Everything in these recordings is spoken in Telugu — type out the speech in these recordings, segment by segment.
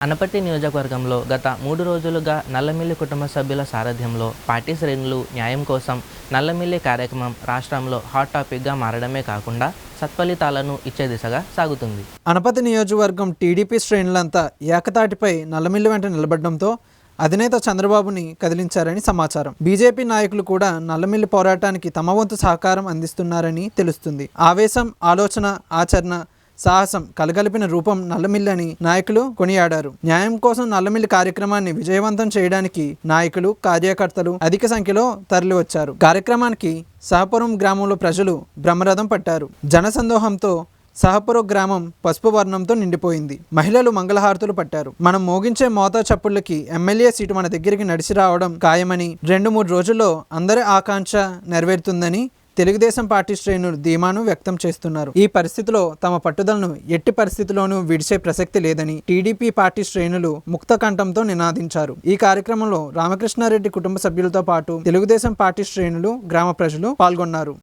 అనపర్తి నియోజకవర్గంలో గత 3 రోజులుగా నల్లమిల్లి కుటుంబ సభ్యుల సారథ్యంలో పార్టీ శ్రేణులు న్యాయం కోసం నల్లమిల్లి కార్యక్రమం రాష్ట్రంలో హాట్ టాపిక్గా మారడమే కాకుండా సత్ఫలితాలను ఇచ్చే దిశగా సాగుతుంది. అనపర్తి నియోజకవర్గం టీడీపీ శ్రేణులంతా ఏకతాటిపై నల్లమిల్లి వెంట నిలబడడంతో అధినేత చంద్రబాబుని కదిలించారని సమాచారం. బీజేపీ నాయకులు కూడా నల్లమిల్లి పోరాటానికి తమ వంతు సహకారం అందిస్తున్నారని తెలుస్తుంది. ఆవేశం, ఆలోచన, ఆచరణ, సాహసం కలగలిపిన రూపం నల్లమిల్లి అని నాయకులు కొనియాడారు. న్యాయం కోసం నల్లమిల్లి కార్యక్రమాన్ని విజయవంతం చేయడానికి నాయకులు, కార్యకర్తలు అధిక సంఖ్యలో తరలివచ్చారు. కార్యక్రమానికి సహపురం గ్రామంలో ప్రజలు బ్రహ్మరథం పట్టారు. జనసందోహంతో సహపురం గ్రామం పసుపు వర్ణంతో నిండిపోయింది. మహిళలు మంగళహారతులు పట్టారు. మనం మోగించే మోతా చప్పుళ్ళకి ఎమ్మెల్యే సీటు మన దగ్గరికి నడిచి రావడం ఖాయమని, 2-3 రోజుల్లో అందరి ఆకాంక్ష నెరవేరుతుందని తెలుగుదేశం పార్టీ శ్రేణులు ధీమాను వ్యక్తం చేస్తున్నారు. ఈ పరిస్థితిలో తమ పట్టుదలను ఎట్టి పరిస్థితిలోనూ విడిచే ప్రసక్తి లేదని టీడీపీ పార్టీ శ్రేణులు ముక్త కంఠంతో నినాదించారు. ఈ కార్యక్రమంలో రామకృష్ణారెడ్డి కుటుంబ సభ్యులతో పాటు తెలుగుదేశం పార్టీ శ్రేణులు, గ్రామ ప్రజలు పాల్గొన్నారు.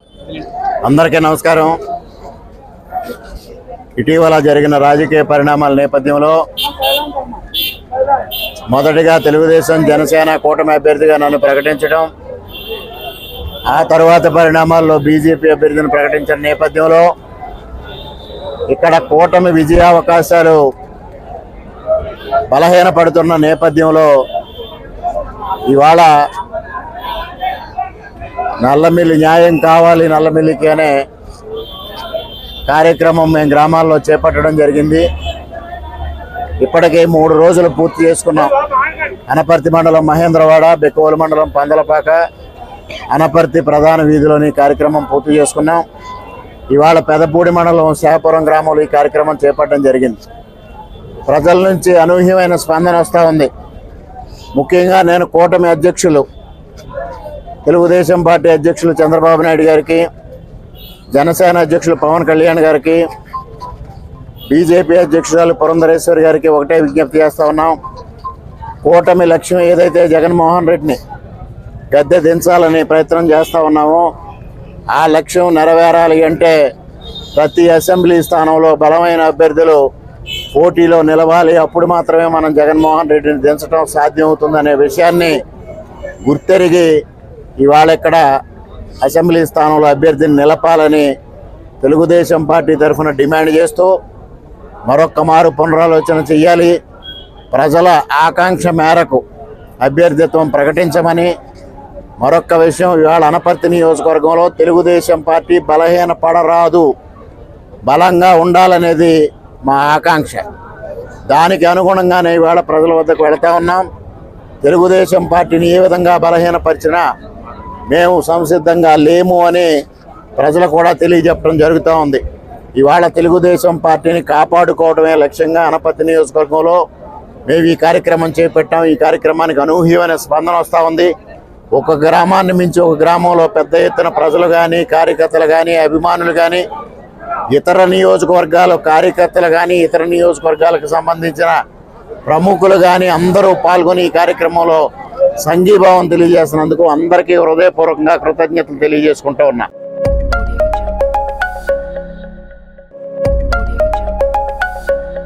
అందరికీ నమస్కారం. ఇటీవల జరిగిన రాజకీయ పరిణామాల నేపథ్యంలో మొదటిగా తెలుగుదేశం, జనసేన కూటమి అభ్యర్థిగా నన్ను ప్రకటించడం, ఆ తర్వాత పరిణామాల్లో బీజేపీ అభ్యర్థిని ప్రకటించిన నేపథ్యంలో ఇక్కడ కూటమి విజయావకాశాలు బలహీనపడుతున్న నేపథ్యంలో ఇవాళ నల్లమిల్లి న్యాయం కావాలి నల్లమిల్లికి అనే కార్యక్రమం మేము గ్రామాల్లో చేపట్టడం జరిగింది. ఇప్పటికే 3 రోజులు పూర్తి చేసుకున్నాం. అనపర్తి మండలం మహేంద్రవాడ, బెక్కవోలు మండలం పందలపాక, అనపర్తి ప్రధాన వీధిలోని కార్యక్రమం పూర్తి చేసుకున్నాం. ఇవాళ పెదపూడి మండలం శాహపురం గ్రామంలో ఈ కార్యక్రమం చేపట్టడం జరిగింది. ప్రజల నుంచి అనూహ్యమైన స్పందన వస్తూ ఉంది. ముఖ్యంగా నేను కూటమి అధ్యక్షులు, తెలుగుదేశం పార్టీ అధ్యక్షులు చంద్రబాబు నాయుడు గారికి, జనసేన అధ్యక్షులు పవన్ కళ్యాణ్ గారికి, బీజేపీ అధ్యక్షురాలు పురంధరేశ్వరి గారికి ఒకటే విజ్ఞప్తి చేస్తూ ఉన్నాం. కూటమి లక్ష్యం ఏదైతే జగన్మోహన్ రెడ్డిని గద్దె దించాలని ప్రయత్నం చేస్తూ ఉన్నామో ఆ లక్ష్యం నెరవేరాలి అంటే ప్రతి అసెంబ్లీ స్థానంలో బలమైన అభ్యర్థులు పోటీలో నిలవాలి. అప్పుడు మాత్రమే మనం జగన్మోహన్ రెడ్డిని దించడం సాధ్యమవుతుందనే విషయాన్ని గుర్తెరిగి ఇవాళ ఇక్కడ అసెంబ్లీ స్థానంలో అభ్యర్థిని నిలపాలని తెలుగుదేశం పార్టీ తరఫున డిమాండ్ చేస్తూ మరొక్క మారు పునరాలోచన చేయాలి. ప్రజల ఆకాంక్ష మేరకు అభ్యర్థిత్వం ప్రకటించమని, మరొక్క విషయం, ఇవాళ అనపర్తి నియోజకవర్గంలో తెలుగుదేశం పార్టీ బలహీన పడరాదు, బలంగా ఉండాలనేది మా ఆకాంక్ష. దానికి అనుగుణంగానే ఇవాళ ప్రజల వద్దకు వెళతా ఉన్నాం. తెలుగుదేశం పార్టీని ఏ విధంగా బలహీనపరిచినా మేము సంసిద్ధంగా లేము అని ప్రజలు కూడా తెలియజెప్పడం జరుగుతూ ఉంది. ఇవాళ తెలుగుదేశం పార్టీని కాపాడుకోవడమే లక్ష్యంగా అనపర్తి నియోజకవర్గంలో మేము ఈ కార్యక్రమం చేపట్టాం. ఈ కార్యక్రమానికి అనూహ్యమైన స్పందన వస్తూ ఉంది. ఒక గ్రామాన్ని మించి ఒక గ్రామంలో పెద్ద ఎత్తున ప్రజలు కానీ, కార్యకర్తలు కానీ, అభిమానులు కానీ, ఇతర నియోజకవర్గాల కార్యకర్తలు కానీ, ఇతర నియోజకవర్గాలకు సంబంధించిన ప్రముఖులు కానీ అందరూ పాల్గొని ఈ కార్యక్రమంలో సంఘీభావం తెలియజేసినందుకు అందరికీ హృదయపూర్వకంగా కృతజ్ఞతలు తెలియజేసుకుంటూ ఉన్నా.